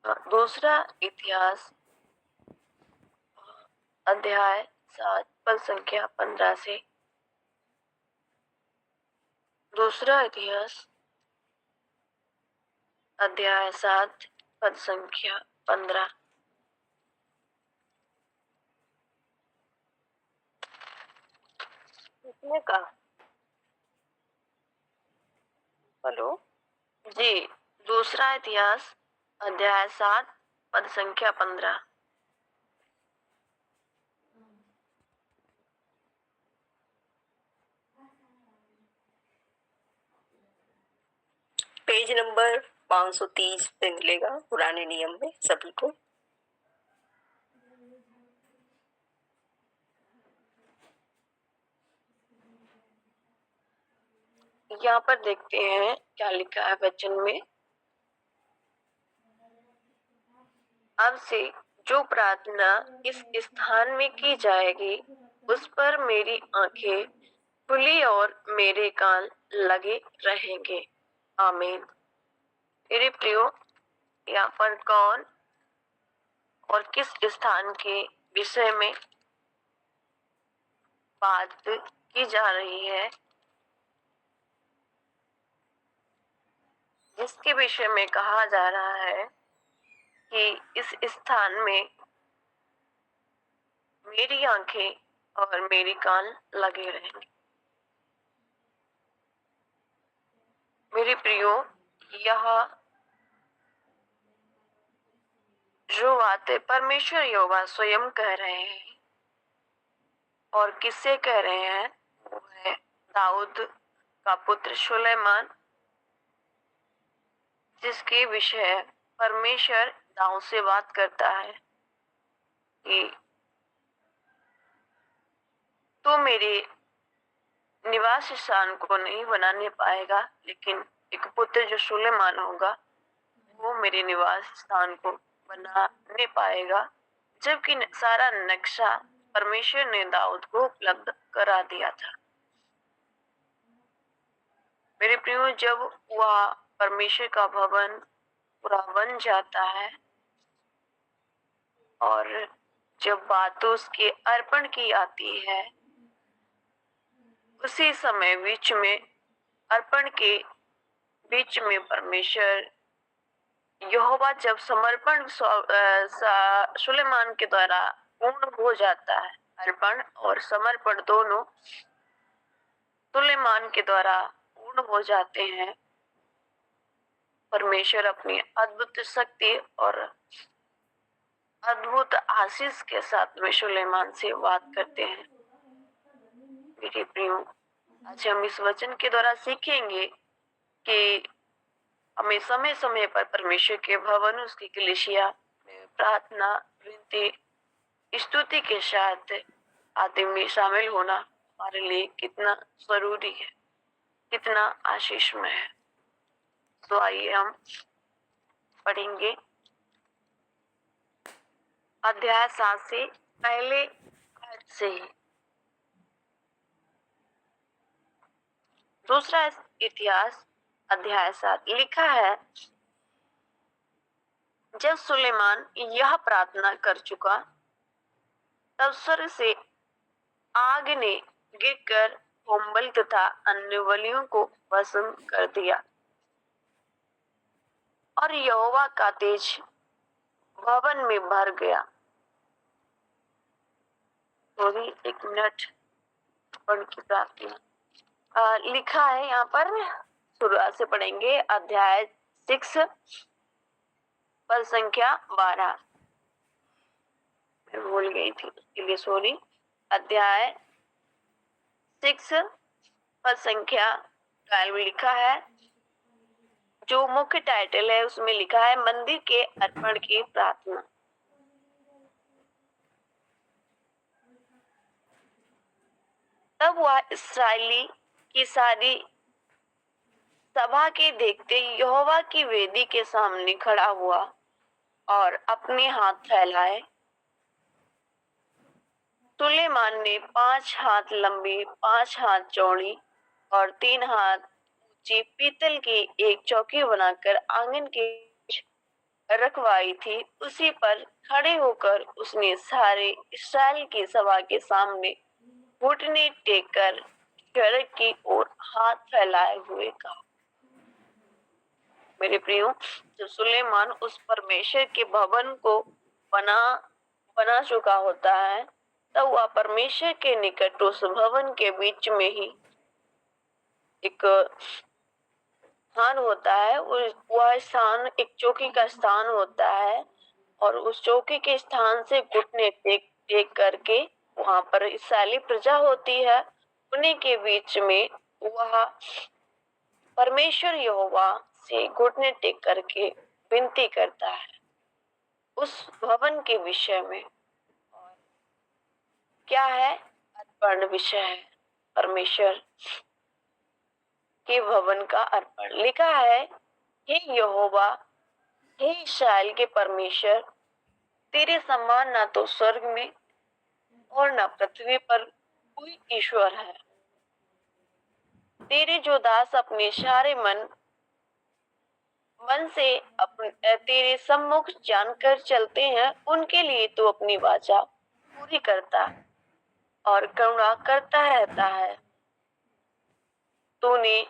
दूसरा इतिहास अध्याय 7 पद संख्या 15 से। दूसरा इतिहास अध्याय 7 पद संख्या 15। किसने कहा? हेलो जी। दूसरा इतिहास अध्याय 7 पद संख्या 15। पेज नंबर 530 पे मिलेगा पुराने नियम में सभी को। यहाँ पर देखते हैं क्या लिखा है वचन में। अब से जो प्रार्थना इस स्थान में की जाएगी उस पर मेरी आंखें खुली और मेरे कान लगे रहेंगे। आमीन। मेरे प्रियो, यहाँ पर कौन और किस स्थान के विषय में बात की जा रही है, जिसके विषय में कहा जा रहा है कि इस स्थान में मेरी आंखें और मेरी कान लगे रहेंगे। मेरे प्रियो, यह जो बातें परमेश्वर यहोवा स्वयं कह रहे हैं और किससे कह रहे हैं, वो है दाऊद का पुत्र सुलेमान, जिसके विषय परमेश्वर दाऊद से बात करता है कि तू मेरे निवास स्थान को नहीं बनाने पाएगा, लेकिन एक पुत्र जो सुलेमान होगा वो मेरे निवास स्थान को बनाने पाएगा। जबकि सारा नक्शा परमेश्वर ने दाऊद को उपलब्ध करा दिया था। मेरे प्रियो, जब वह परमेश्वर का भवन पूरा बन जाता है और जब बात उसके अर्पण की आती है, उसी समय बीच में अर्पण के बीच में परमेश्वर यहोवा जब समर्पण सुलेमान के द्वारा पूर्ण हो जाता है, अर्पण और समर्पण दोनों सुलेमान के द्वारा पूर्ण हो जाते हैं, परमेश्वर अपनी अद्भुत शक्ति और अद्भुत आशीष के साथ में सुलेमान से बात करते हैं। मेरे प्रियो, आज हम इस वचन के द्वारा सीखेंगे कि हमें समय समय पर परमेश्वर के भवन, उसकी कलीसिया में प्रार्थना, विनती, स्तुति के साथ आदमी में शामिल होना हमारे लिए कितना जरूरी है, कितना आशीषमय है। तो आइए हम पढ़ेंगे अध्याय 7 से पहले आयत से ही। दूसरा इतिहास अध्याय 7 लिखा है, जब सुलेमान यह प्रार्थना कर चुका तब स्वर्ग से आग ने गिरकर होमबलि तथा अन्य बलियों को भस्म कर दिया और यहोवा का तेज भवन में भर गया। थोड़ी एक मिनट पढ़ की प्रार्थना लिखा है यहाँ पर। शुरुआत से पढ़ेंगे अध्याय 6 पद संख्या 12। मैं भूल गई थी, इसके लिए सॉरी। अध्याय 6 पद संख्या 12 लिखा है, जो मुख्य टाइटल है उसमें लिखा है मंदिर के अर्पण की प्रार्थना। तब वह इस्राएली की सारी सभा के देखते यहोवा की वेदी के सामने खड़ा हुआ और अपने हाथ फैलाए। सुलेमान ने 5 हाथ लंबी, 5 हाथ चौड़ी और 3 हाथ ऊंची पीतल की एक चौकी बनाकर आंगन के रखवाई थी, उसी पर खड़े होकर उसने सारे इस्राएल की सभा के सामने घुटने टेक कर सड़क की ओर हाथ फैलाए हुए कहा। मेरे प्रियो, जब सुलेमान उस परमेश्वर के भवन को बना बना चुका होता है, तब वह परमेश्वर के निकट उस भवन के बीच में ही एक स्थान होता है। वह स्थान एक चौकी का स्थान होता है, और उस चौकी के स्थान से घुटने टेक टेक करके वहां पर इस्राएली प्रजा होती है, उन्हीं के बीच में वह परमेश्वर यहोवा से घुटने टेक करके विनती करता है उस भवन के विषय में। और क्या है? अर्पण विषय है, परमेश्वर के भवन का अर्पण। लिखा है, हे यहोवा, हे इस्राएल के परमेश्वर, तेरे समान ना तो स्वर्ग में और न पृथ्वी पर कोई ईश्वर है। तेरे जो दास अपने सारे मन से तेरे सम्मुख जानकर चलते हैं, उनके लिए तो अपनी वाचा पूरी करता और करुणा करता रहता है। तूने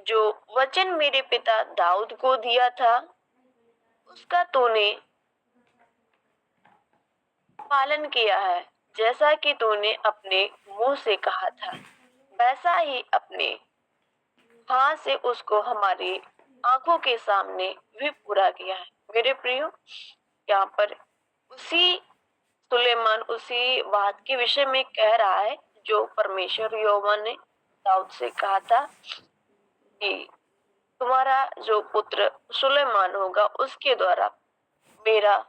जो वचन मेरे पिता दाऊद को दिया था, उसका तूने पालन किया है। जैसा कि तूने अपने मुंह से कहा था, वैसा ही अपने हाथ से उसको हमारी आंखों के सामने भी पूरा किया है। मेरे प्रियो, यहाँ पर उसी सुलेमान उसी बात के विषय में कह रहा है जो परमेश्वर यहोवा ने दाऊद से कहा था कि तुम्हारा जो पुत्र सुलेमान होगा, उसके द्वारा मेरा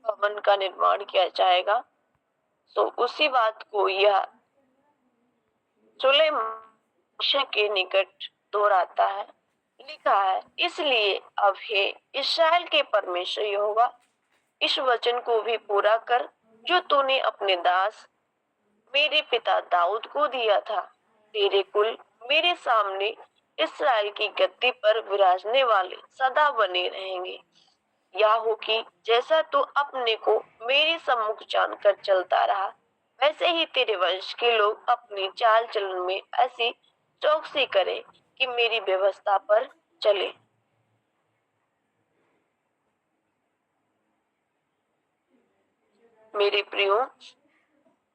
भवन का निर्माण किया जाएगा। तो उसी बात को यह सुलेमान के निकट दोहराता है। लिखा है, इसलिए अब हे इस्राएल के परमेश्वर यहोवा, इस वचन को भी पूरा कर जो तूने अपने दास मेरे पिता दाऊद को दिया था। तेरे कुल मेरे सामने इस्राएल की गद्दी पर विराजने वाले सदा बने रहेंगे। या हो कि जैसा तू अपने को मेरे सम्मुख जानकर चलता रहा, वैसे ही तेरे वंश के लोग अपनी चाल चलन में ऐसी चौकसी करें कि मेरी व्यवस्था पर चले। मेरे प्रियो,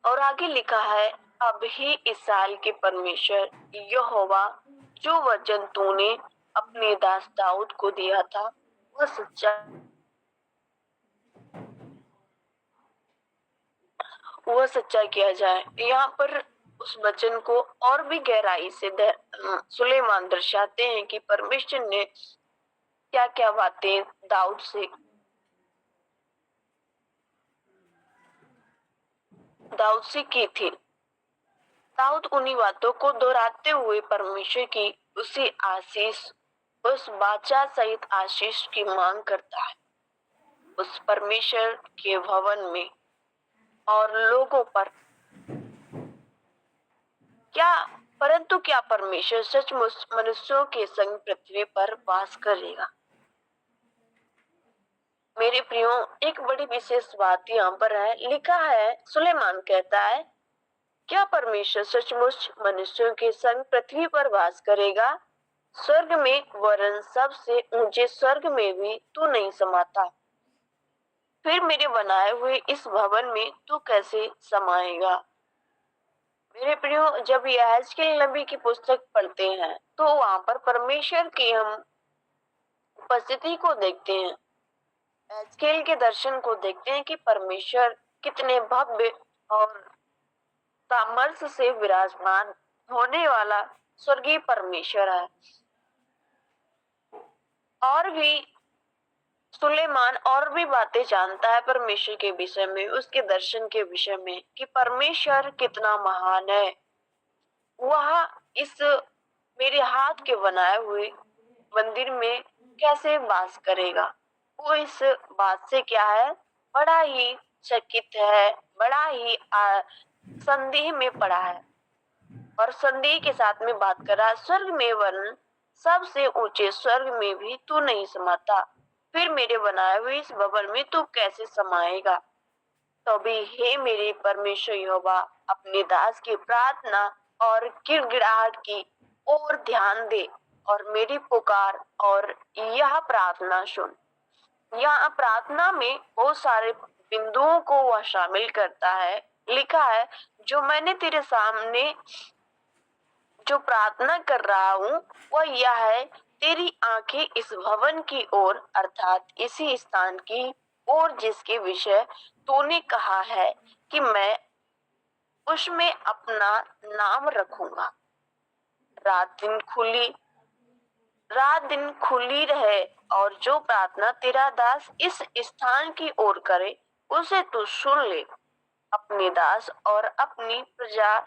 और आगे लिखा है, अब ही इस्राएल के परमेश्वर यहोवा, जो वचन तूने अपने दास दाऊद को दिया था वह सच्चा किया जाए। यहाँ पर उस वचन को और भी गहराई से सुलेमान दर्शाते हैं कि परमेश्वर ने क्या क्या बातें दाऊद से की थी। दाऊद उन्हीं बातों को दोहराते हुए परमेश्वर की उसी आशीष, उस बादशाह सहित आशीष की मांग करता है उस परमेश्वर के भवन में और लोगों पर। परंतु क्या परमेश्वर सचमुच मनुष्यों के संग पृथ्वी पर वास करेगा? मेरे प्रियो, एक बड़ी विशेष बात यहाँ पर है। लिखा है, सुलेमान कहता है, क्या परमेश्वर सचमुच मनुष्यों के संग पृथ्वी पर वास करेगा? स्वर्ग में, वरन सबसे ऊंचे स्वर्ग में भी तू नहीं समाता। फिर मेरे बनाए हुए इस भवन में तू कैसे समाएगा? मेरे प्रियो, जब यहेजकेल नबी की पुस्तक पढ़ते हैं तो वहां पर परमेश्वर की हम उपस्थिति को देखते हैं, यहेजकेल के दर्शन को देखते हैं कि परमेश्वर कितने भव्य और सामर्थ्य से विराजमान होने वाला स्वर्गीय परमेश्वर है। और भी सुलेमान और भी बातें जानता है परमेश्वर के विषय में, उसके दर्शन के विषय में, कि परमेश्वर कितना महान है। वह इस मेरे हाथ के बनाए हुए मंदिर में कैसे वास करेगा? वो इस बात से क्या है, बड़ा ही चकित है, बड़ा ही संदेह में पड़ा है और संदेह के साथ में बात कर रहा है। स्वर्ग में, वरन सबसे ऊंचे स्वर्ग में भी तू नहीं समाता। फिर मेरे बनाए हुए इस भवन में तू कैसे समाएगा? तभी हे मेरे परमेश्वर यहोवा, अपने दास की प्रार्थना और गिड़गिड़ाहट की ओर ध्यान दे और मेरी पुकार और यह प्रार्थना सुन। यहाँ प्रार्थना में बहुत सारे बिंदुओं को वह शामिल करता है। लिखा है, जो मैंने तेरे सामने जो प्रार्थना कर रहा हूँ वह यह है, तेरी आंखें इस भवन की ओर अर्थात इसी स्थान की ओर जिसके विषय तूने कहा है कि मैं उसमें अपना नाम रखूंगा। रात दिन खुली रात दिन खुली रहे और जो प्रार्थना तेरा दास इस स्थान की ओर करे उसे तू सुन ले। अपने दास और अपनी प्रजा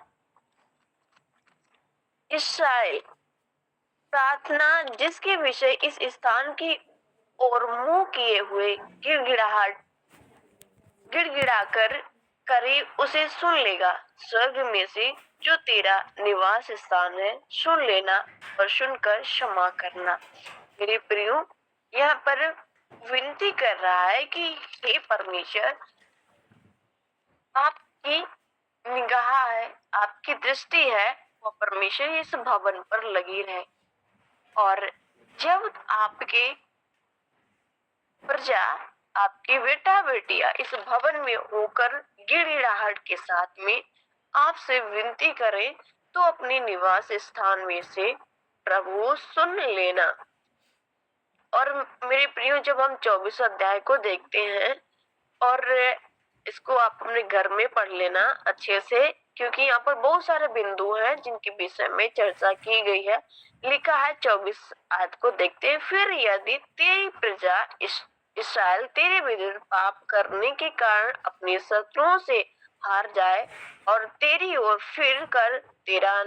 इसराइल प्रार्थना जिसके विषय इस स्थान की ओर मुंह किए हुए गिड़गिड़ाकर करे उसे सुन लेगा। स्वर्ग में से जो तेरा निवास स्थान है सुन लेना और सुनकर क्षमा करना। मेरे प्रियो, यहाँ पर विनती कर रहा है कि हे परमेश्वर, आपकी निगाह है, आपकी दृष्टि है, वो परमेश्वर इस भवन पर लगी रहे। और जब आपके प्रजा, आपकी बेटा बेटियां इस भवन में होकर गिड़गिड़ाहट के साथ में आपसे विनती करें तो अपने निवास स्थान में से प्रभु सुन लेना। और मेरे प्रियो, जब हम 24 अध्याय को देखते हैं और इसको आप अपने घर में पढ़ लेना अच्छे से, क्योंकि यहाँ पर बहुत सारे बिंदु हैं जिनके विषय में चर्चा की गई है। लिखा है 24 आयत को देखते हैं, फिर यदि तेरी प्रजा इसराइल तेरे विरुद्ध पाप करने के कारण अपने शत्रुओं से हार जाए और तेरी ओर फिर कर तेरा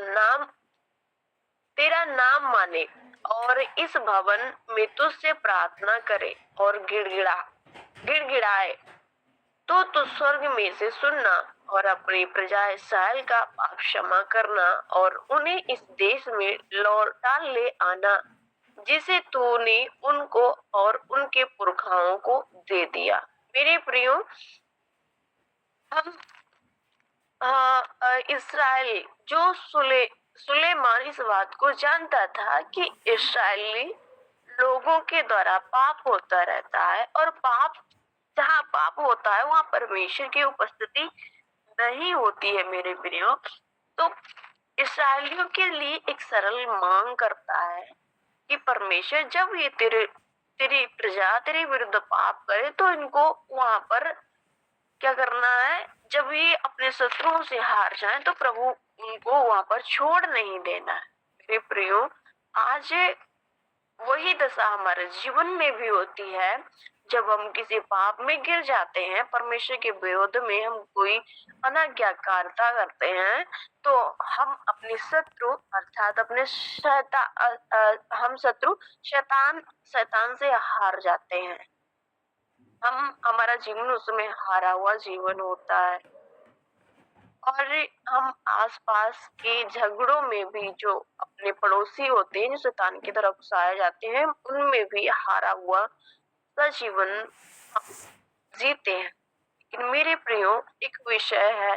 नाम माने और इस भवन में तुझसे प्रार्थना करे और गिड़गिड़ाए, तो तू स्वर्ग में से सुनना और अपनी प्रजा इसराइल का पाप क्षमा करना और उन्हें इस देश में लौटा ले आना जिसे तूने उनको और उनके पुरखाओं को दे दिया। मेरे प्रियो, हम इसराइल जो सुलेमान इस बात को जानता था कि इसराइली लोगों के द्वारा पाप होता रहता है और जहाँ पाप होता है वहाँ परमेश्वर की उपस्थिति नहीं होती है। मेरे प्रियो, तो इसराइलियों के लिए एक सरल मांग करता है कि परमेश्वर, जब ये तेरी प्रजा तेरे विरुद्ध पाप करे तो इनको वहां पर क्या करना है, जब ये अपने शत्रुओं से हार जाएं तो प्रभु उनको वहां पर छोड़ नहीं देना है। मेरे प्रियो, आज वही दशा हमारे जीवन में भी होती है। जब हम किसी पाप में गिर जाते हैं, परमेश्वर के विरोध में हम कोई अनाज्ञाकारिता करते हैं, तो हम अपने शत्रु अर्थात अपने हम शत्रु शैतान से हार जाते हैं। हमारा जीवन उसमें हारा हुआ जीवन होता है और हम आसपास के झगड़ों में भी जो अपने पड़ोसी होते हैं, जो शैतान की तरफ उकसाए जाते हैं, उनमें भी हारा हुआ सा जीवन हम जीते हैं। लेकिन मेरे प्रियो, एक विषय है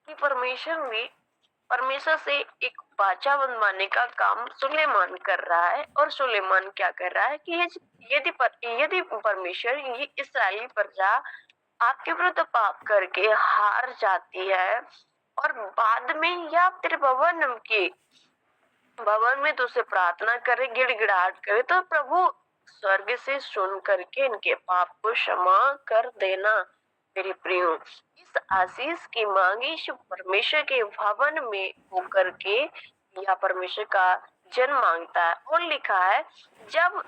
कि परमेश्वर से एक वाचा बनवाने का काम सुलेमान कर रहा है। और सुलेमान क्या कर रहा है कि यदि परमेश्वर ये इस्राएली प्रजा आपके विरुद्ध पाप करके हार जाती है और बाद में या तेरे भवन में तुझसे प्रार्थना करे, गिड़गिड़ाहट करे, तो प्रभु स्वर्ग से सुन करके इनके पाप को क्षमा कर देना। मेरे प्रियो, इस आशीष की मांग यीशु परमेश्वर के भवन में होकर के या परमेश्वर का जन मांगता है। और लिखा है, जब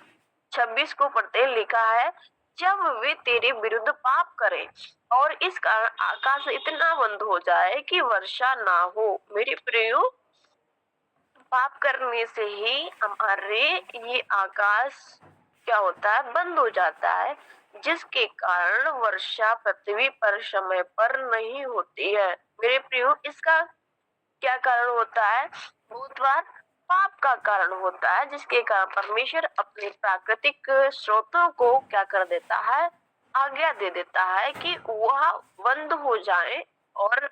26 को पढ़ते लिखा है, जब वे तेरे विरुद्ध पाप करें और इस कारण आकाश इतना बंद हो जाए कि वर्षा ना हो। मेरे प्रियो, पाप करने से ही हमारे ये आकाश क्या होता है, बंद हो जाता है, जिसके कारण वर्षा पृथ्वी पर समय पर नहीं होती है। मेरे प्रियो, इसका क्या कारण होता है? बहुत बार पाप का कारण होता है, जिसके कारण परमेश्वर अपने प्राकृतिक स्रोतों को क्या कर देता है, आज्ञा दे देता है कि वह बंद हो जाए और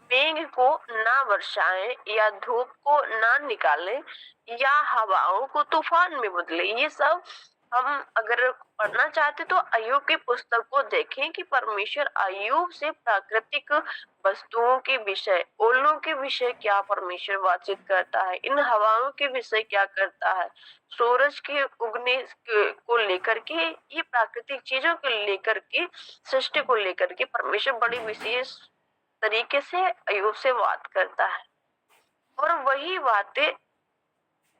मेघ को ना बरसाएं या धूप को ना निकालें या हवाओं को तूफान में बदले। ये सब हम अगर पढ़ना चाहते तो अय्यूब की पुस्तक को देखें कि परमेश्वर अय्यूब से प्राकृतिक वस्तुओं के विषय, ओलों के विषय क्या परमेश्वर बातचीत करता है, इन हवाओं के विषय क्या करता है, सूरज के उगने को लेकर के, ये प्राकृतिक चीजों को लेकर के, सृष्टि को लेकर के परमेश्वर बड़ी विशेष तरीके से अय्यूब से बात करता है। और वही बातें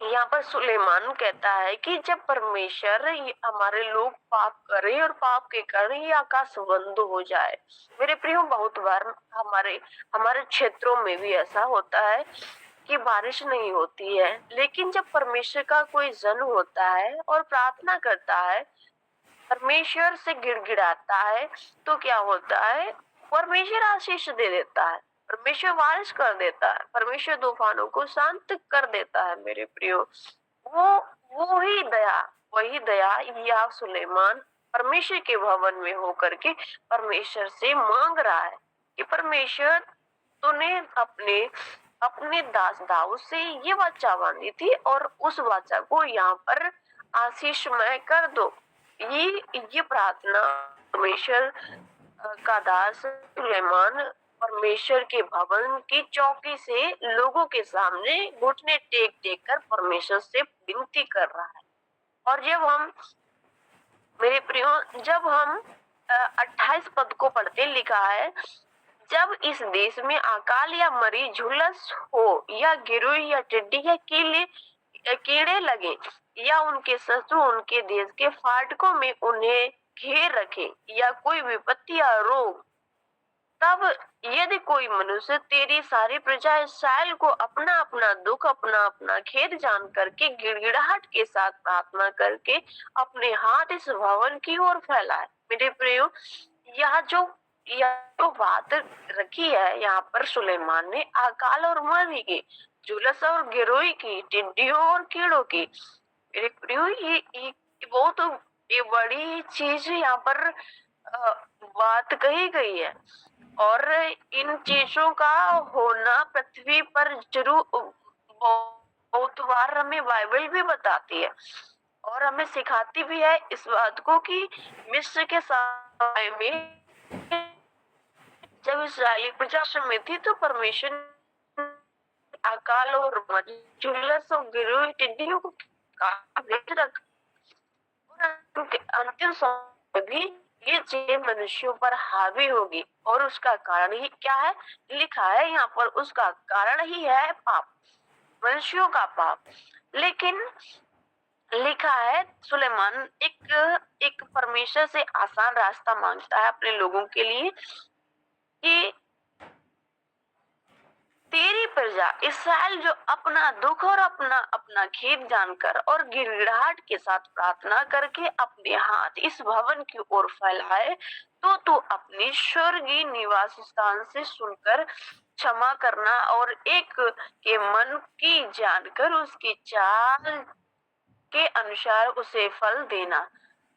यहाँ पर सुलेमान कहता है कि जब परमेश्वर हमारे लोग पाप करें और पाप के कारण ये आकाश बंद हो जाए। मेरे प्रियो, बहुत बार हमारे हमारे क्षेत्रों में भी ऐसा होता है कि बारिश नहीं होती है, लेकिन जब परमेश्वर का कोई जन होता है और प्रार्थना करता है, परमेश्वर से गिड़गिड़ाता है, तो क्या होता है, परमेश्वर आशीष दे देता है, परमेश्वर बारिश कर देता है, परमेश्वर तूफानों को शांत कर देता है। मेरे प्रियो, वो वो ही दया, वही दया या सुलेमान परमेश्वर के भवन में होकर के परमेश्वर से मांग रहा है कि परमेश्वर, तूने अपने अपने दास दाऊद से ये वाचा बांधी थी और उस वाचा को यहाँ पर आशीषमय कर दो। ये प्रार्थना परमेश्वर का दास सुलेमान परमेश्वर के भवन की चौकी से लोगों के सामने घुटने टेक टेक कर परमेश्वर से विनती कर रहा है। और जब हम, मेरे प्रियो, जब हम 28 पद को पढ़ते, लिखा है, जब इस देश में अकाल या मरी झुलस हो या गिरोह या टिड्डी या कीड़े लगे या उनके शत्रु उनके देश के फाटकों में उन्हें घेर रखे या कोई विपत्ति या रोग, तब यदि कोई मनुष्य तेरी सारी प्रजा इस्राएल को अपना अपना दुख, अपना अपना खेद जान करके गिड़गिड़ाहट के साथ प्रार्थना करके अपने हाथ इस भवन की ओर फैलाए। मेरे प्रियो, यह जो बात रखी है यहाँ पर सुलेमान ने, अकाल और मरी की, जुलस और गिरोही की, टिड्डियों और कीड़ों की। मेरे प्रियो, ये बहुत ये बड़ी चीज यहाँ पर बात कही गई है। और इन चीजों का होना पृथ्वी पर जरूर बहुत बार हमें बाइबल भी बताती है और हमें सिखाती भी है इस बात को कि मिस्र के समय में जब इस्राएली प्रजा में थी तो परमेश्वर अकाल और जुलस और गिरोह टिड्डियों को भेज रखा और अंतिम समय भी ये चीजें मनुष्यों पर हावी होगी। और उसका कारण ही क्या है, लिखा है यहाँ पर, उसका कारण ही है पाप, मनुष्यों का पाप। लेकिन लिखा है, सुलेमान एक परमेश्वर से आसान रास्ता मांगता है अपने लोगों के लिए कि तेरी प्रजा इस्राएल जो अपना दुख और अपना अपना खेद जानकर और गिड़गिड़ाहट के साथ प्रार्थना करके अपने हाथ इस भवन की ओर फैलाए, तो तू अपनी स्वर्गीय निवास स्थान से सुनकर क्षमा करना और एक के मन की जानकर उसकी चाल के अनुसार उसे फल देना।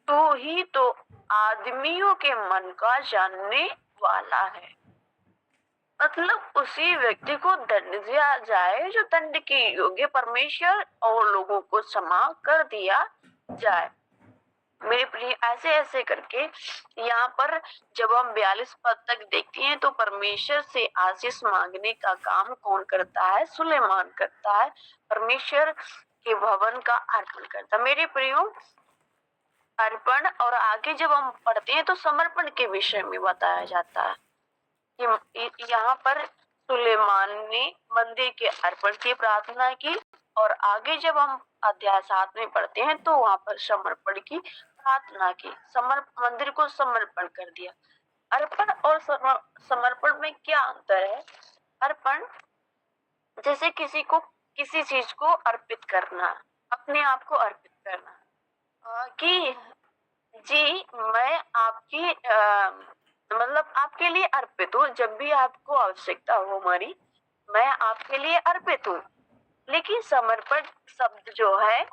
तो ही तो आदमियों के मन का जानने वाला है। मतलब उसी व्यक्ति को दंड दिया जाए जो दंड के योग्य, परमेश्वर और लोगों को क्षमा कर दिया जाए। मेरे प्रिय, ऐसे ऐसे करके यहाँ पर जब हम 42 पद तक देखते हैं तो परमेश्वर से आशीष मांगने का काम कौन करता है, सुलेमान करता है, परमेश्वर के भवन का अर्पण करता है। मेरे प्रियो, अर्पण, और आगे जब हम पढ़ते हैं तो समर्पण के विषय में बताया जाता है कि यहाँ पर सुलेमान ने मंदिर के अर्पण की प्रार्थना की और आगे जब हम अध्याय 7 में पढ़ते हैं तो वहां पर समर्पण की प्रार्थना की, मंदिर को समर्पण कर दिया। अर्पण और समर्पण में क्या अंतर है? अर्पण जैसे किसी को किसी चीज को अर्पित करना, अपने आप को अर्पित करना, कि जी मैं आपकी मतलब आपके लिए अर्पित हूँ, जब भी आपको आवश्यकता हो हमारी, मैं आपके लिए अर्पित हूँ। लेकिन समर्पण शब्द जो है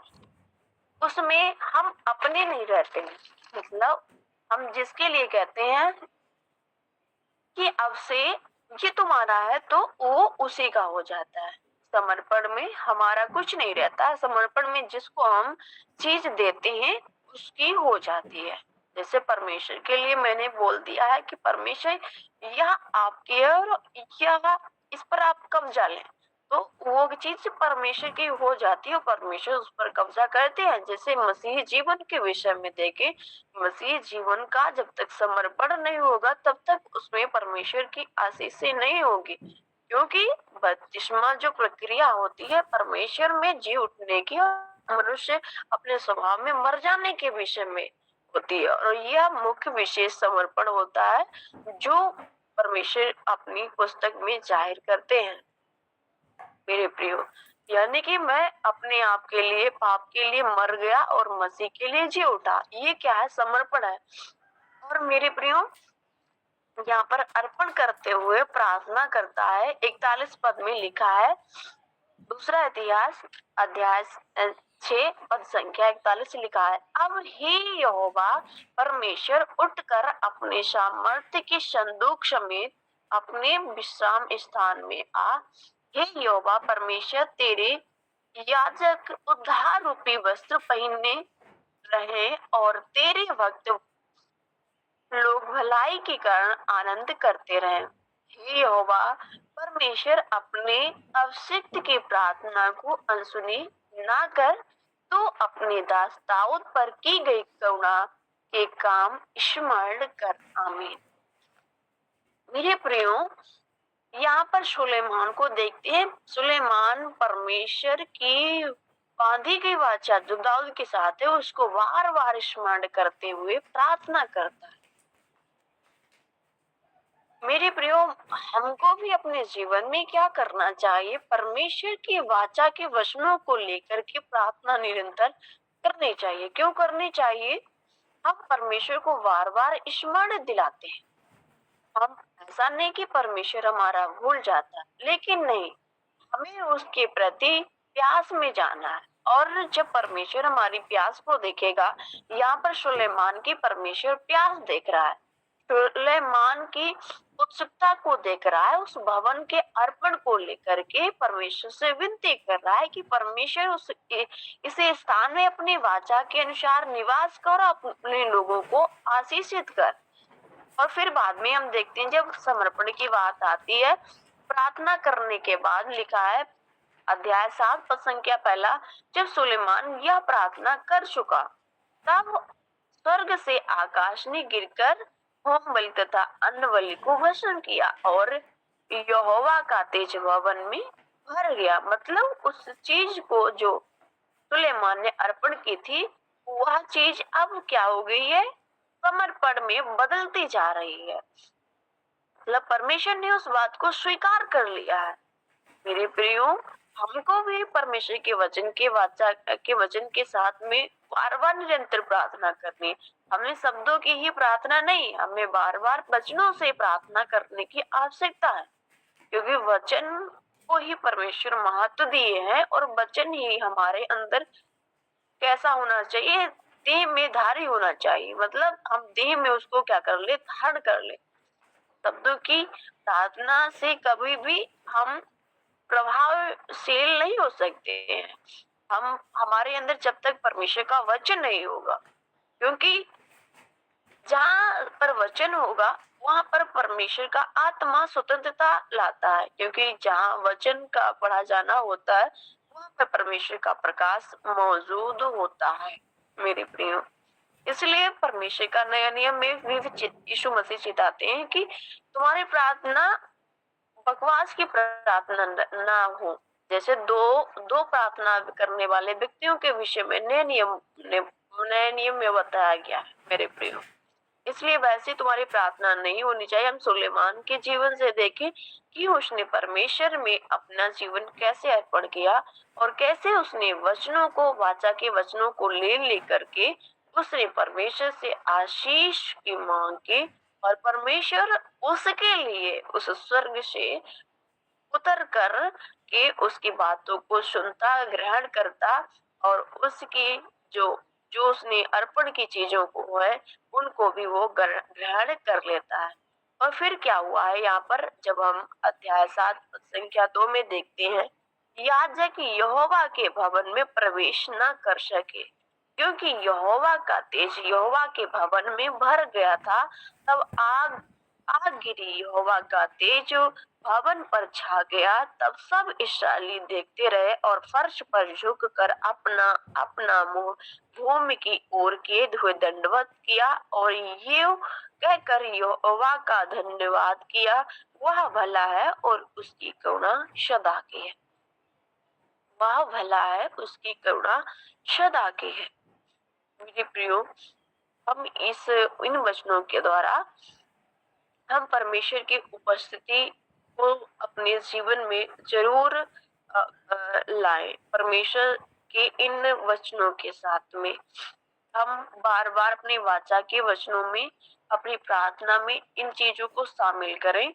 उसमें हम अपने नहीं रहते हैं। मतलब हम जिसके लिए कहते हैं कि अब से ये तुम्हारा है तो वो उसी का हो जाता है। समर्पण में हमारा कुछ नहीं रहता है। समर्पण में जिसको हम चीज देते हैं उसकी हो जाती है। जैसे परमेश्वर के लिए मैंने बोल दिया है कि परमेश्वर यह आपकी है और यह इस पर आप कब्जा लें, तो वो चीज परमेश्वर की हो जाती है और परमेश्वर उस पर कब्जा करते हैं। जैसे मसीह जीवन के विषय में देखें, मसीह जीवन का जब तक समर्पण नहीं होगा तब तक उसमें परमेश्वर की आशीषें नहीं होगी, क्योंकि बपतिस्मा जो प्रक्रिया होती है परमेश्वर में जी उठने की और मनुष्य अपने स्वभाव में मर जाने के विषय में होती है। और यह मुख्य विशेष समर्पण होता है जो परमेश्वर अपनी पुस्तक में जाहिर करते हैं। मेरे प्रियो, यानी कि मैं अपने आप के लिए पाप के लिए मर गया और मसीह के लिए जी उठा, ये क्या है? समर्पण है। और मेरे प्रियो, यहाँ पर अर्पण करते हुए प्रार्थना करता है। 41 पद में लिखा है, दूसरा इतिहास अध्याय 6 पद संख्या 41 लिखा है, अब हे यहोवा परमेश्वर उठकर अपने सामर्थ्य की संदूक समेत अपने विश्राम स्थान में आ। हे यहोवा परमेश्वर, तेरे याजक उद्धार रूपी वस्त्र पहने रहे और तेरे भक्त लोग भलाई के कारण आनंद करते रहे। हे यहोवा परमेश्वर, अपने अभिषिक्त की प्रार्थना को अनसुनी ना कर, तो अपने दास दाऊद पर की गई करुणा के काम स्मरण कर। आमीन। मेरे प्रियो, यहाँ पर सुलेमान को देखते हैं। सुलेमान परमेश्वर की बांधी गई वाचा जो दाऊद के साथ है उसको बार बार स्मरण करते हुए प्रार्थना करता है। मेरे प्रियो, हमको भी अपने जीवन में क्या करना चाहिए? परमेश्वर की वाचा के वचनों को लेकर के प्रार्थना निरंतर करनी चाहिए। क्यों करनी चाहिए? हम परमेश्वर को बार बार स्मरण दिलाते हैं। हम ऐसा नहीं कि परमेश्वर हमारा भूल जाता, लेकिन नहीं, हमें उसके प्रति प्यास में जाना है। और जब परमेश्वर हमारी प्यास को देखेगा, यहाँ पर सुलेमान की परमेश्वर प्यास देख रहा है, सुलेमान की उत्सुकता को देख रहा है, उस भवन के अर्पण को लेकर के परमेश्वर से विनती कर रहा है कि परमेश्वर उस इसे स्थान में अपनी वाचा के अनुसार निवास कर, अपने लोगों को आशीषित कर। और फिर बाद में हम देखते हैं जब समर्पण की बात आती है, प्रार्थना करने के बाद लिखा है अध्याय 7 पद संख्या पहला, जब सुलेमान यह प्रार्थना कर चुका तब स्वर्ग से आकाश ने गिरकर होम बलि तथा अन्न बलि को भस्म किया और यहोवा का तेज भवन में भर गया। मतलब उस चीज को जो सुलेमान ने अर्पण की थी वह चीज अब क्या हो गई है? समर्पण में बदलती जा रही है। मतलब परमेश्वर ने उस बात को स्वीकार कर लिया है। मेरे प्रियो, हमको भी परमेश्वर के वचन के वाचा के वचन के साथ में बार बार निरंतर प्रार्थना करनी। हमें शब्दों की ही प्रार्थना नहीं, हमें बार बार वचनों से प्रार्थना करने की आवश्यकता है, क्योंकि वचन को ही परमेश्वर महत्व दिए हैं और वचन ही हमारे अंदर कैसा होना चाहिए? देह में धारी होना चाहिए। मतलब हम देह में उसको क्या कर ले? धारण कर ले। शब्दों की प्रार्थना से कभी भी हम प्रभावशील नहीं हो सकते हैं। हम हमारे अंदर जब तक परमेश्वर का वचन नहीं होगा, क्योंकि जहाँ पर वचन होगा वहां पर परमेश्वर का आत्मा स्वतंत्रता लाता है, क्योंकि जहाँ वचन का पढ़ा जाना होता है वहां पर परमेश्वर का प्रकाश मौजूद होता है। मेरे प्रियो, इसलिए परमेश्वर का नया नियम में भी यीशु मसीह चिताते हैं कि तुम्हारी प्रार्थना बकवास की प्रार्थना ना हो। जैसे दो दो प्रार्थना करने वाले व्यक्तियों के विषय में नए नियम में बताया गया है। मेरे प्रियो, इसलिए वैसे तुम्हारी प्रार्थना नहीं होनी चाहिए। हम सुलेमान के जीवन से देखें कि उसने परमेश्वर में अपना जीवन कैसे अर्पण किया और कैसे उसने वचनों को, वाचा के वचनों को ले लेकर के उसने परमेश्वर से आशीष की मांग की और परमेश्वर उसके लिए उस स्वर्ग से उतर कर के उसकी बातों को सुनता, ग्रहण करता और उसकी जो जो उसने अर्पण की चीजों को है उनको भी वो ग्रहण कर लेता है। और फिर क्या हुआ है यहाँ पर, जब हम अध्याय 7 संख्या 2 में देखते हैं, याजक यहोवा के भवन में प्रवेश न कर सके क्योंकि यहोवा का तेज यहोवा के भवन में भर गया था। तब आग आग गिरी, यहोवा का तेज भवन पर छा गया। तब सब इस्राएली देखते रहे और फर्श पर झुक कर अपना अपना मुंह भूमि की ओर किए हुए दंडवत किया और ये कहकर यहोवा का धन्यवाद किया। वह भला है और उसकी करुणा सदा की है। वह भला है, उसकी करुणा सदा की है। मेरे प्रियो, हम इन वचनों के द्वारा हम परमेश्वर की उपस्थिति को अपने जीवन में जरूर लाएं। परमेश्वर के इन वचनों के साथ में हम बार बार अपनी वाचा के वचनों में, अपनी प्रार्थना में इन चीजों को शामिल करें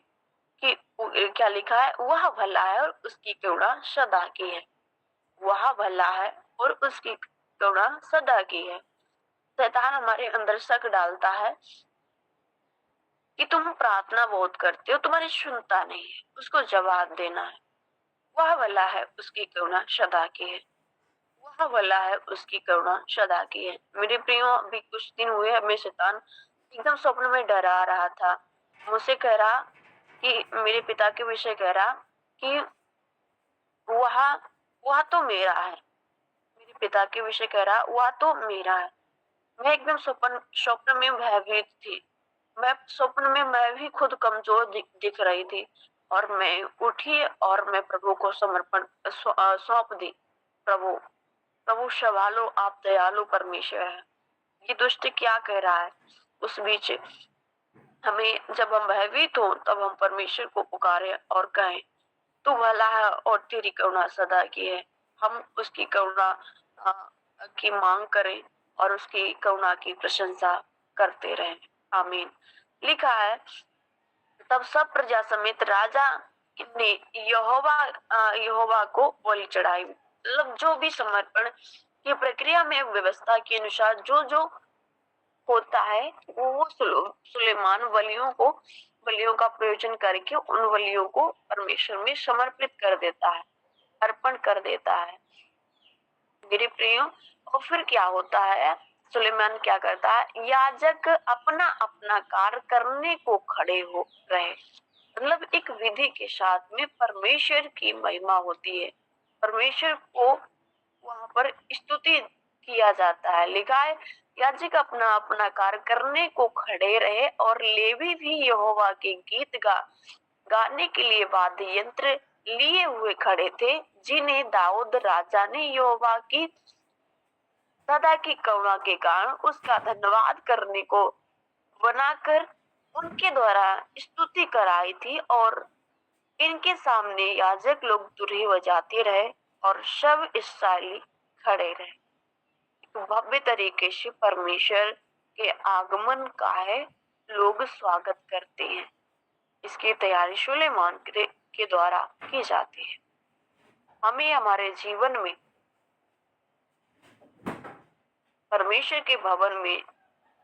कि क्या लिखा है, वह भला है और उसकी करुणा सदा की है। वह भला है और उसकी करुणा सदा की है। शैतान हमारे अंदर शक डालता है कि तुम प्रार्थना बहुत करते हो, तुम्हारी सुनता नहीं है, उसको जवाब देना है। वह भला है, उसकी करुणा सदा की है। वह भला है, उसकी करुणा सदा की है। मेरे प्रियो, अभी कुछ दिन हुए हमें शैतान एकदम स्वप्न में डरा रहा था। मुझसे कह रहा कि मेरे पिता के विषय कह रहा कि वह वह तो मेरा है। मेरे पिता के विषय कह रहा वह तो मेरा है। मैं एकदम स्वप्न में भयभीत थी। स्वप्न में मैं भी खुद कमजोर दिख रही थी और मैं उठी और मैं प्रभु को समर्पण सौंप दी। प्रभु प्रभु संभालो, आप दयालु परमेश्वर है। ये दुष्ट क्या कह रहा है। उस बीच हमें, जब हम भयभीत हो तब हम परमेश्वर को पुकारे और कहें, तू भला है और तेरी करुणा सदा की है। हम उसकी करुणा की मांग करें और उसकी करुणा की प्रशंसा करते रहें। आमीन। लिखा है, तब सब प्रजा समेत राजा ने यहोवा को बलि चढ़ाई। मतलब जो भी समर्पण की प्रक्रिया में व्यवस्था के अनुसार जो जो होता है वो सुलेमान बलियों का प्रयोजन करके उन बलियों को परमेश्वर में समर्पित कर देता है, अर्पण कर देता है। मेरे प्रियो, और फिर क्या होता है, सुलेमान क्या करता है, याजक अपना अपना कार्य करने को खड़े हो रहे। मतलब एक विधि के साथ में परमेश्वर की महिमा होती है, परमेश्वर को वहां पर स्तुति किया जाता है। लिखा है, याजक अपना अपना कार्य करने को खड़े रहे और लेवी भी यहोवा के गीत गाने के लिए वाद्य यंत्र लिए हुए खड़े थे, जिन्हें दाऊद राजा ने यहोवा की सदा की करुणा के कारण उसका धन्यवाद करने को बनाकर उनके द्वारा स्तुति कराई थी। और इनके सामने याजक लोग तुरही बजाते रहे और सब इस्राएली खड़े रहे। तो भव्य तरीके से परमेश्वर के आगमन का है लोग स्वागत करते हैं। इसकी तैयारी सुलेमान के द्वारा की जाती है। हमें हमारे जीवन में परमेश्वर के भवन में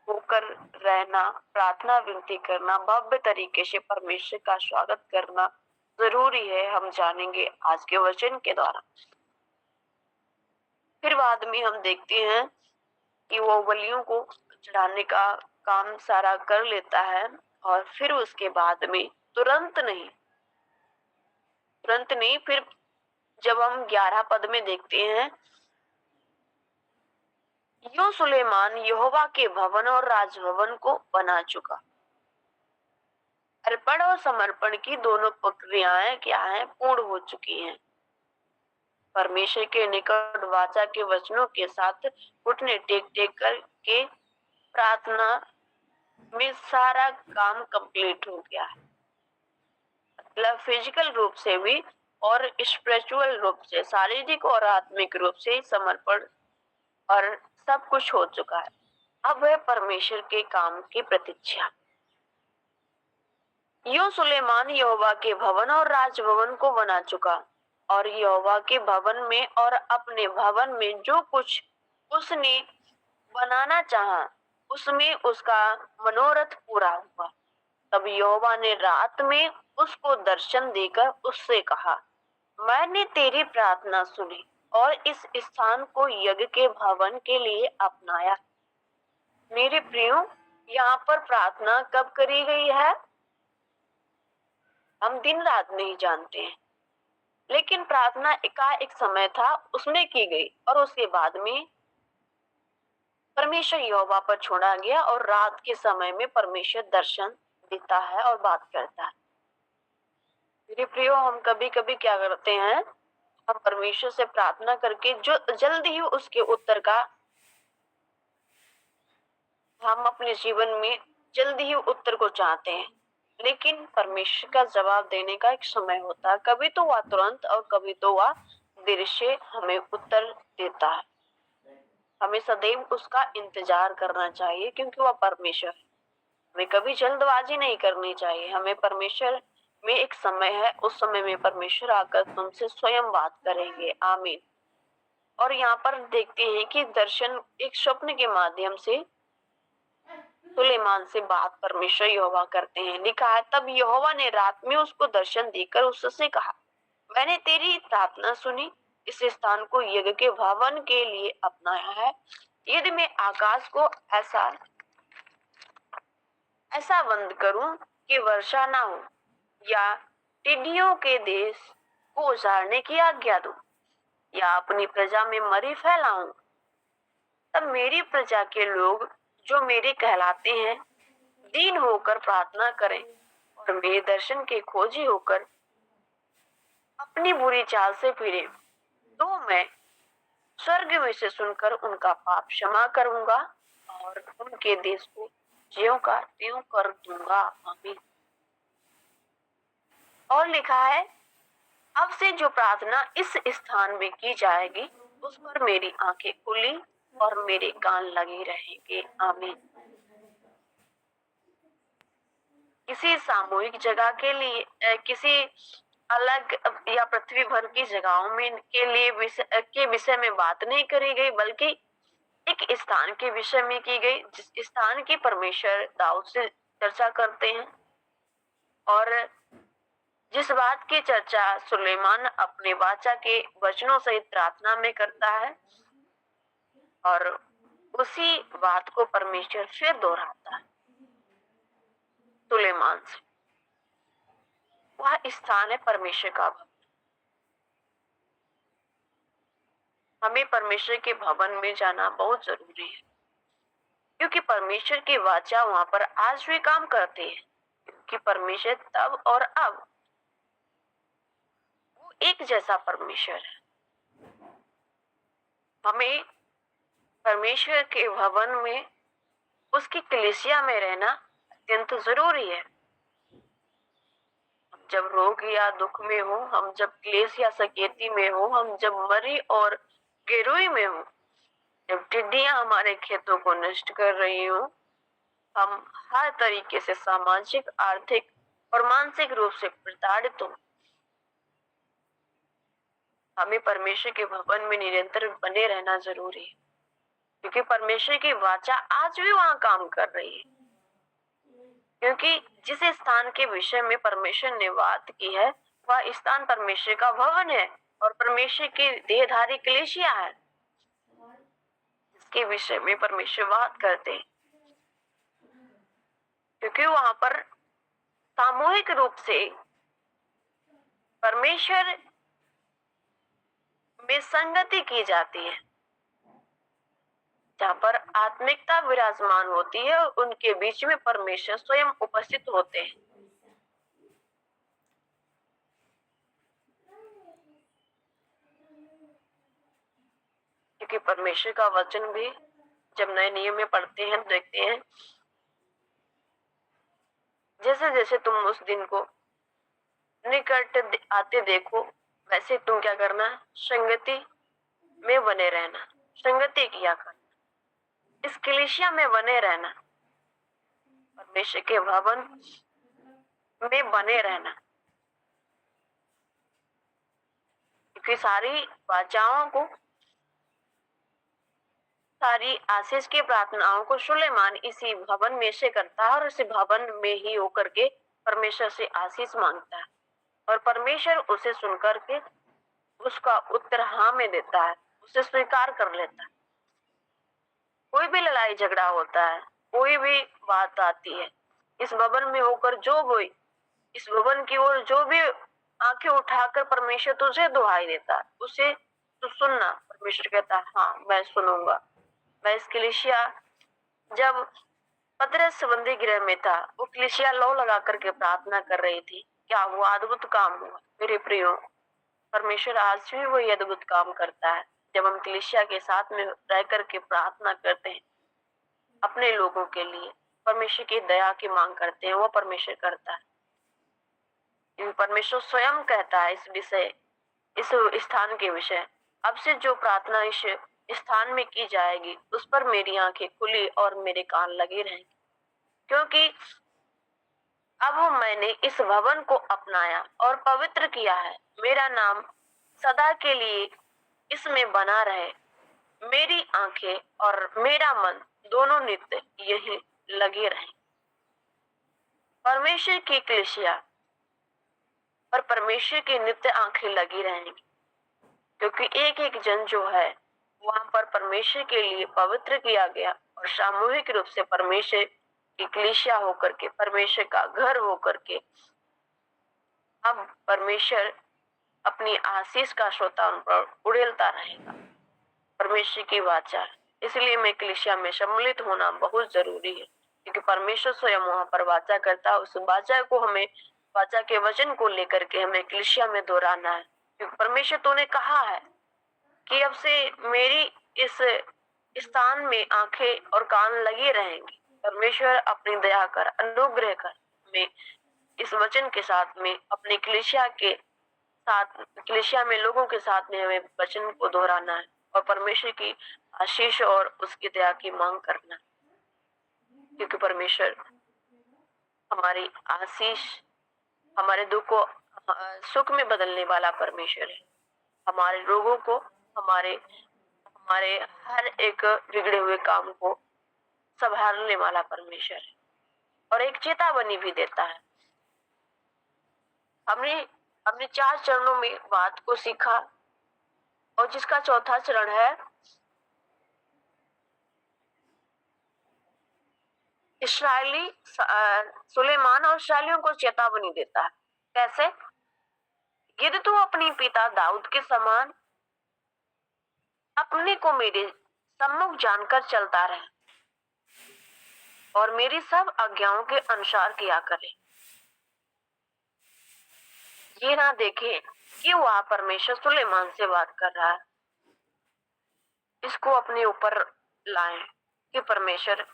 होकर रहना, प्रार्थना विनती करना, भव्य तरीके से परमेश्वर का स्वागत करना जरूरी है। हम जानेंगे आज के वचन के द्वारा। फिर बाद में हम देखते हैं कि वो बलियों को चढ़ाने का काम सारा कर लेता है और फिर उसके बाद में तुरंत नहीं, फिर जब हम 11 पद में देखते हैं, यूं सुलेमान यहोवा के भवन और राजभवन को बना चुका। अर्पण और समर्पण की दोनों प्रक्रियाएं क्या है, पूर्ण हो चुकी हैं। परमेश्वर के निकट वाचा के वचनों के साथ घुटने टेक टेक करके प्रार्थना में सारा काम कंप्लीट हो गया है। मतलब फिजिकल रूप से भी और स्पिरिचुअल रूप से, शारीरिक और आत्मिक रूप से समर्पण और सब कुछ हो चुका है। अब है परमेश्वर के काम की प्रतीक्षा। यूं सुलेमान यहोवा के भवन और राजभवन को बना चुका, और यहोवा के भवन में और अपने भवन में जो कुछ उसने बनाना चाहा, उसमें उसका मनोरथ पूरा हुआ। तब यहोवा ने रात में उसको दर्शन देकर उससे कहा, मैंने तेरी प्रार्थना सुनी और इस स्थान को यज्ञ के भवन के लिए अपनाया। मेरे प्रियो, यहाँ पर प्रार्थना कब करी गई है हम दिन रात नहीं जानते हैं, लेकिन प्रार्थना का एक समय था, उसमें की गई और उसके बाद में परमेश्वर यहोवा पर छोड़ा गया और रात के समय में परमेश्वर दर्शन देता है और बात करता है। मेरे प्रियो, हम कभी कभी क्या करते हैं, हम परमेश्वर से प्रार्थना करके जो जल्दी ही उसके उत्तर का हम अपने जीवन में जल्दी ही उत्तर को चाहते हैं, लेकिन परमेश्वर का जवाब देने का एक समय होता है। कभी तो वह तुरंत और कभी तो वह देर से हमें उत्तर देता है। हमें सदैव उसका इंतजार करना चाहिए, क्योंकि वह परमेश्वर है। हमें कभी जल्दबाजी नहीं करनी चाहिए। हमें परमेश्वर में एक समय है, उस समय में परमेश्वर आकर तुमसे स्वयं बात करेंगे। आमीन। और यहाँ पर देखते हैं कि दर्शन एक स्वप्न के माध्यम से सुलेमान से बात परमेश्वर यहोवा करते हैं। लिखा है, तब यहोवा ने रात में उसको दर्शन देकर उससे कहा, मैंने तेरी प्रार्थना सुनी, इस स्थान को यज्ञ के भवन के लिए अपनाया है। यदि मैं आकाश को ऐसा ऐसा बंद करूं कि वर्षा ना हो, या टिड्डियों के देश को उजाड़ने की आज्ञा दूं, या अपनी प्रजा में मरी फैलाऊं, तब मेरी प्रजा के लोग जो मेरे कहलाते हैं दीन होकर प्रार्थना करें और मेरे दर्शन के खोजी होकर अपनी बुरी चाल से फिरे, तो मैं स्वर्ग में से सुनकर उनका पाप क्षमा करूंगा और उनके देश को ज्यों का त्यों कर दूंगा। आमीन। और लिखा है, अब से जो प्रार्थना इस स्थान में की जाएगी, उस पर मेरी आंखें खुली और मेरे कान लगे रहेंगे। आमीन। किसी सामूहिक जगह के लिए, किसी अलग या पृथ्वी भर की जगहों में के विषय में बात नहीं करी गई, बल्कि एक स्थान के विषय में की गई, जिस स्थान की परमेश्वर दाऊद से चर्चा करते हैं, और जिस बात की चर्चा सुलेमान अपने वाचा के वचनों सहित प्रार्थना में करता है, और उसी बात को परमेश्वर फिर दोहराता है सुलेमान से। वह स्थान है परमेश्वर का भवन। हमें परमेश्वर के भवन में जाना बहुत जरूरी है, क्योंकि परमेश्वर की वाचा वहां पर आज भी काम करती है, क्योंकि परमेश्वर तब और अब वो एक जैसा परमेश्वर है। हमें परमेश्वर के भवन में, उसकी कलीसिया में रहना अत्यंत जरूरी है। जब रोग या दुख में हो, हम जब क्लेश या सकेती में हो, हम जब मरी और गिरोई में हो, जब टिड्डियां हमारे खेतों को नष्ट कर रही हो, हम हर तरीके से सामाजिक, आर्थिक और मानसिक रूप से प्रताड़ित हो, हमें परमेश्वर के भवन में निरंतर बने रहना जरूरी है, क्योंकि परमेश्वर की वाचा आज भी वहां काम कर रही है। क्योंकि जिस स्थान के विषय में परमेश्वर ने बात की है, वह स्थान परमेश्वर का भवन है और परमेश्वर की देहधारी कलीसिया है, जिसके विषय में परमेश्वर बात करते हैं। क्योंकि वहां पर सामूहिक रूप से परमेश्वर में संगति की जाती है, जहाँ पर आत्मिकता विराजमान होती है और उनके बीच में परमेश्वर स्वयं उपस्थित होते हैं। क्योंकि परमेश्वर का वचन भी जब नए नियम में पढ़ते हैं, देखते हैं, जैसे जैसे तुम उस दिन को निकट आते देखो, वैसे तुम क्या करना, संगति में बने रहना, संगति किया करना, इस कलीसिया में बने रहना, परमेश्वर के भवन में बने रहना, क्योंकि सारी वाचाओं को, सारी आशीष की प्रार्थनाओं को सुलेमान इसी भवन में से करता है और इसी भवन में ही होकर के परमेश्वर से आशीष मांगता है और परमेश्वर उसे सुनकर के उसका उत्तर हाँ में देता है, उसे स्वीकार कर लेता है। कोई भी लड़ाई झगड़ा होता है, कोई भी बात आती है, इस भवन में होकर जो भी इस भवन की ओर जो भी आंखें उठाकर परमेश्वर तुझे दुहाई देता है, उसे तू सुनना। परमेश्वर कहता है हाँ मैं सुनूंगा। मैं इस कलीसिया, जब पतरस बंदी गृह में था, वो कलीसिया लौ लगा करके प्रार्थना कर रही थी, क्या वो अद्भुत काम हुआ। मेरे प्रियो, परमेश्वर आज भी वही अद्भुत काम करता है। जब हम कलीसिया के साथ में रह करके प्रार्थना करते हैं अपने लोगों के लिए, परमेश्वर की दया की मांग करते हैं, वो परमेश्वर करता है। परमेश्वर स्वयं कहता है इस विषय, इस स्थान के विषय, अब से जो प्रार्थना इस स्थान में की जाएगी उस पर मेरी आंखें खुली और मेरे कान लगे रहेंगे, क्योंकि अब मैंने इस भवन को अपनाया और पवित्र किया है। मेरा नाम सदा के लिए इसमें बना रहे। मेरी आंखें और मेरा मन दोनों नित्य यही लगे रहें। परमेश्वर की कलीसिया पर परमेश्वर की नित्य आंखें लगी रहेंगी, क्योंकि एक एक जन जो है वहां पर परमेश्वर के लिए पवित्र किया गया और सामूहिक रूप से परमेश्वर की कलीसिया होकर के, परमेश्वर का घर होकर के अब परमेश्वर अपनी आशीष का श्रोता उन पर उड़ेलता रहेगा। परमेश्वर की वाचा, इसलिए मैं कलीसिया में सम्मिलित होना बहुत जरूरी है, क्योंकि परमेश्वर स्वयं वहां पर वाचा करता है। उस वाचा को हमें, वाचा के वचन को लेकर के हमें कलीसिया में दोहराना है, क्योंकि परमेश्वर तूने कहा है कि अब से मेरी इस स्थान में आंखें और कान लगे रहेंगे। परमेश्वर अपनी दया कर, अनुग्रह कर, मैं इस वचन के साथ में अपने कलीसिया के साथ, कलीसिया में लोगों के साथ में हमें वचन को दोहराना है और परमेश्वर की आशीष और उसकी दया की मांग करना है, क्योंकि परमेश्वर हमारी आशीष, हमारे दुख को सुख में बदलने वाला परमेश्वर है। हमारे रोगों को, हमारे हमारे हर एक बिगड़े हुए काम को संभालने वाला परमेश्वर है और एक चेतावनी भी देता है। हमने हमने 4 चरणों में बात को सीखा और जिसका चौथा चरण है इस्राएली, सुलेमान और इस्राएलियों को चेतावनी देता है। कैसे? यदि तू अपनी पिता दाऊद के समान अपने को मेरे सम्मुख जानकर चलता रहे और मेरी सब आज्ञाओं के अनुसार किया करे, ये ना देखे कि वह परमेश्वर सुलेमान से बात कर रहा है। इसको अपने ऊपर लाएं कि परमेश्वर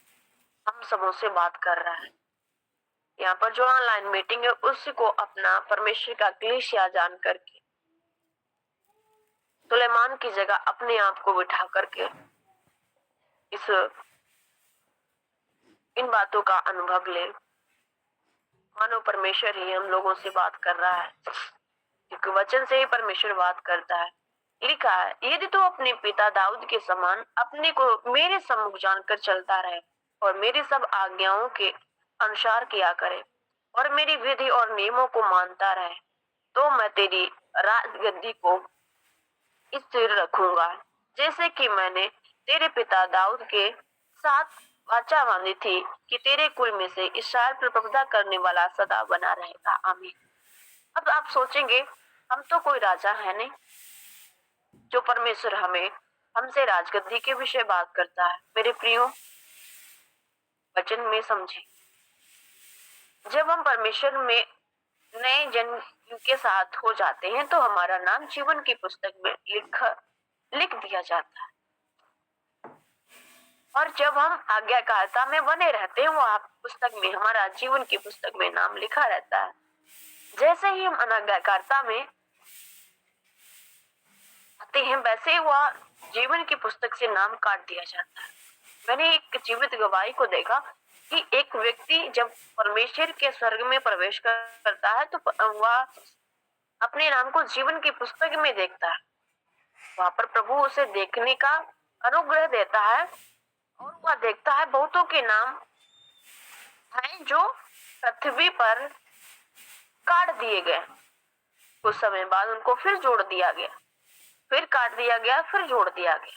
हम सबों से बात कर रहा है। यहाँ पर जो ऑनलाइन मीटिंग है उसको अपना परमेश्वर का कलीसिया जान करके सुलेमान की जगह अपने आप को बिठा करके इस इन बातों का अनुभव ले, मानो परमेश्वर ही हम लोगों से बात कर रहा है, क्योंकि वचन से ही परमेश्वर बात करता है। लिखा है, यदि तू अपने पिता दाऊद के समान अपने को मेरे सम्मुख जानकर चलता रहे और मेरी सब आज्ञाओं के अनुसार किया करे और मेरी विधि और नियमों को मानता रहे, तो मैं तेरी राजगद्दी को स्थिर रखूंगा, जैसे कि मैंने तेरे पिता दाऊद के साथ वाचा बांधी थी कि तेरे कुल में से इस्राएल पर प्रभुता करने वाला सदा बना रहेगा। आमीन। अब आप सोचेंगे हम तो कोई राजा है नहीं जो परमेश्वर हमें हमसे राजगद्दी के विषय बात करता है। मेरे प्रियो, वचन में समझे, जब हम परमेश्वर में नए जन्म के साथ हो जाते हैं तो हमारा नाम जीवन की पुस्तक में लिख दिया जाता है, और जब हम आज्ञाकारिता में बने रहते हैं वह पुस्तक में, हमारा जीवन की पुस्तक में नाम लिखा रहता है। जैसे ही हम अनाज्ञाकारिता में आते हैं वैसे ही वह जीवन की पुस्तक से नाम काट दिया जाता है। मैंने एक जीवित गवाही को देखा कि एक व्यक्ति जब परमेश्वर के स्वर्ग में प्रवेश करता है तो वह अपने नाम को जीवन की पुस्तक में देखता है। वहां पर प्रभु उसे देखने का अनुग्रह देता है और वह देखता है बहुतों के नाम हैं जो पृथ्वी पर काट दिए गए। कुछ समय बाद उनको फिर जोड़ दिया गया, फिर काट दिया गया, फिर जोड़ दिया गया।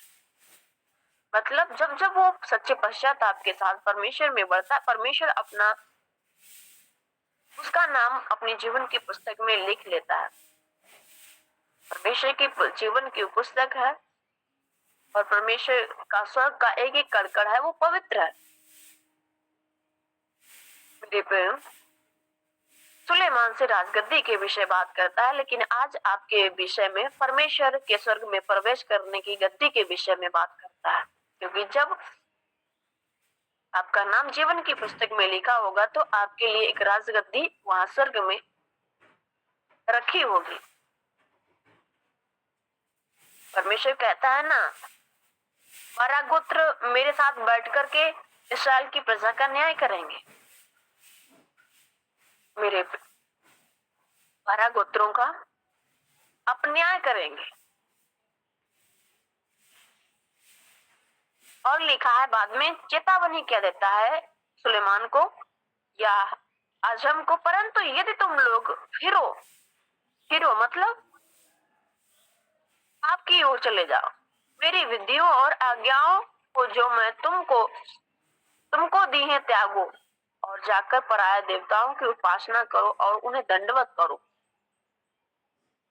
मतलब जब जब वो सच्चे पश्चाताप के साथ परमेश्वर में बढ़ता है, परमेश्वर अपना उसका नाम अपने जीवन की पुस्तक में लिख लेता है। परमेश्वर की जीवन की पुस्तक है और परमेश्वर का स्वर्ग का एक एक कड़कड़ है वो पवित्र है। मेरे प्रेम, सुलेमान से राजगद्दी के विषय बात करता है, लेकिन आज आपके विषय में परमेश्वर के स्वर्ग में प्रवेश करने की गद्दी के विषय में बात करता है। क्योंकि जब आपका नाम जीवन की पुस्तक में लिखा होगा तो आपके लिए एक राजगद्दी वहां स्वर्ग में रखी होगी। परमेश्वर कहता है ना, 12 गोत्र मेरे साथ बैठ करके इस्राएल की प्रजा का न्याय करेंगे। मेरे 12 गोत्रों का आप न्याय करेंगे। और लिखा है बाद में चेतावनी क्या देता है सुलेमान को या आजम को, परंतु यदि तुम लोग फिरो मतलब आपकी ओर चले जाओ, मेरी विधियों और आज्ञाओं को जो मैं तुमको दी है त्यागो और जाकर पराया देवताओं की उपासना करो और उन्हें दंडवत करो,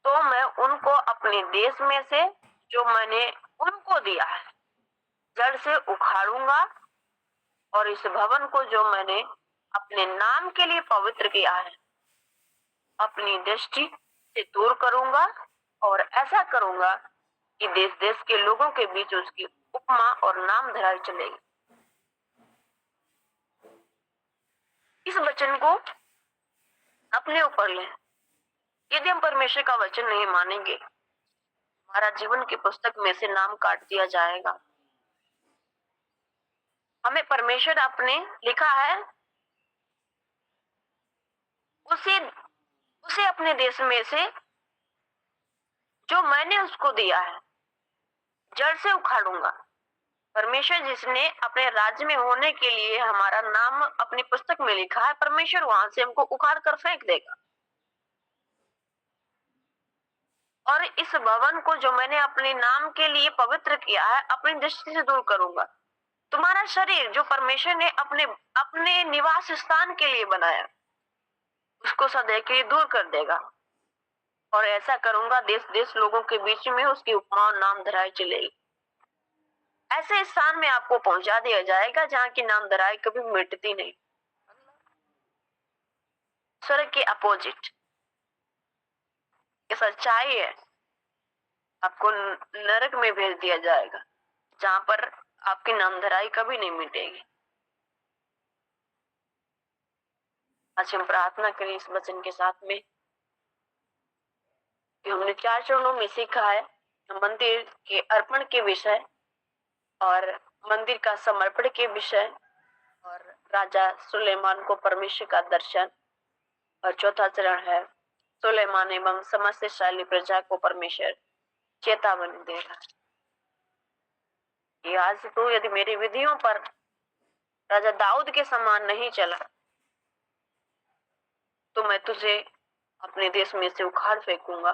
तो मैं उनको अपने देश में से जो मैंने उनको दिया है जड़ से उखाड़ूंगा और इस भवन को जो मैंने अपने नाम के लिए पवित्र किया है अपनी दृष्टि से दूर करूंगा और ऐसा करूंगा कि देश देश के लोगों के बीच उसकी उपमा और नाम धराई चलेगी। इस वचन को अपने ऊपर लें। यदि हम परमेश्वर का वचन नहीं मानेंगे, हमारा जीवन की पुस्तक में से नाम काट दिया जाएगा। हमें परमेश्वर अपने लिखा है उसे अपने देश में से जो मैंने उसको दिया है जड़ से उखाड़ूंगा। परमेश्वर जिसने अपने राज्य में होने के लिए हमारा नाम अपनी पुस्तक में लिखा है, परमेश्वर वहां से हमको उखाड़ कर फेंक देगा। और इस भवन को जो मैंने अपने नाम के लिए पवित्र किया है अपनी दृष्टि से दूर करूंगा। तुम्हारा शरीर जो परमेश्वर ने अपने निवास स्थान के लिए बनाया उसको सदैव के लिए दूर कर देगा। और ऐसा करूंगा देश देश लोगों के बीच में उसकी उपमा और नाम धराई चलेगी। ऐसे स्थान में आपको पहुंचा दिया जाएगा जहां की नाम धराई कभी मिटती नहीं। स्वर्ग के अपोजिट ये सच्चाई है। आपको नरक में भेज दिया जाएगा जहां पर आपकी नाम धराई कभी नहीं मिटेगी। आज हम प्रार्थना करें इस वचन के साथ में कि हमने 4 चरणों में सीखा है मंदिर के अर्पण के विषय और मंदिर का समर्पण के विषय और राजा सुलेमान को परमेश्वर का दर्शन, और चौथा चरण है सुलेमान एवं समस्त इस्राएली प्रजा को परमेश्वर चेतावनी दे रहा है कि आज तू यदि मेरी विधियों पर राजा दाऊद के समान नहीं चला तो मैं तुझे अपने देश में से उखाड़ फेंकूंगा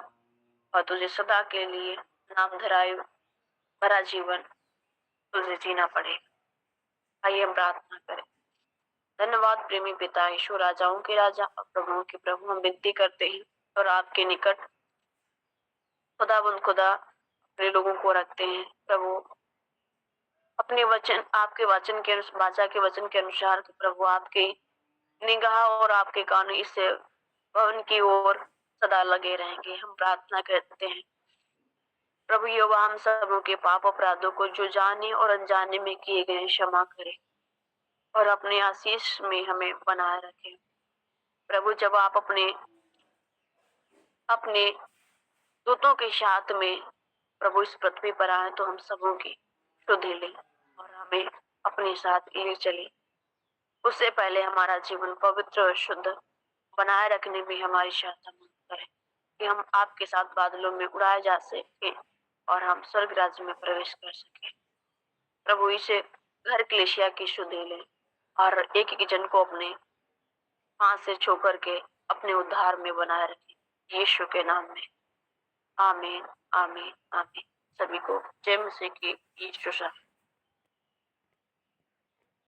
और तुझे सदा के लिए नाम धराई भरा जीवन तुझे जीना पड़ेगा। आइए हम प्रार्थना करें। धन्यवाद प्रेमी पिता यीशु, राजाओं के राजा और प्रभुओं के प्रभु, हम विनती करते हैं और आपके निकट खुदाबंद खुदा अपने लोगों को रखते हैं। प्रभु अपने वचन आपके वचन के वाचा के वचन के अनुसार प्रभु आपके निगाह और आपके कान इस भवन की ओर सदा लगे रहेंगे। हम प्रार्थना करते हैं प्रभु यहोवा हम सबों के पाप अपराधों को जो जाने और अनजाने में किए गए क्षमा करे और अपने आशीष में हमें बनाए रखे। प्रभु जब आप अपने दूतों के साथ में प्रभु इस पृथ्वी पर आए तो हम सबों की सुधि ले और हमें अपने साथ ले चले। उससे पहले हमारा जीवन पवित्र और शुद्ध बनाए रखने में हमारी सहायता मदद करें, कि हम आपके साथ बादलों में उड़ाए जा सके और हम स्वर्ग राज्य में प्रवेश कर सके। प्रभु इसे घर कलीसिया की शुद्धि ले और एक एक जन को अपने हाथ से छू करके अपने उद्धार में बनाए रखे, यीशु के नाम में। आमीन, आमीन, आमीन। सभी को जय मसीह की यीशु शरण।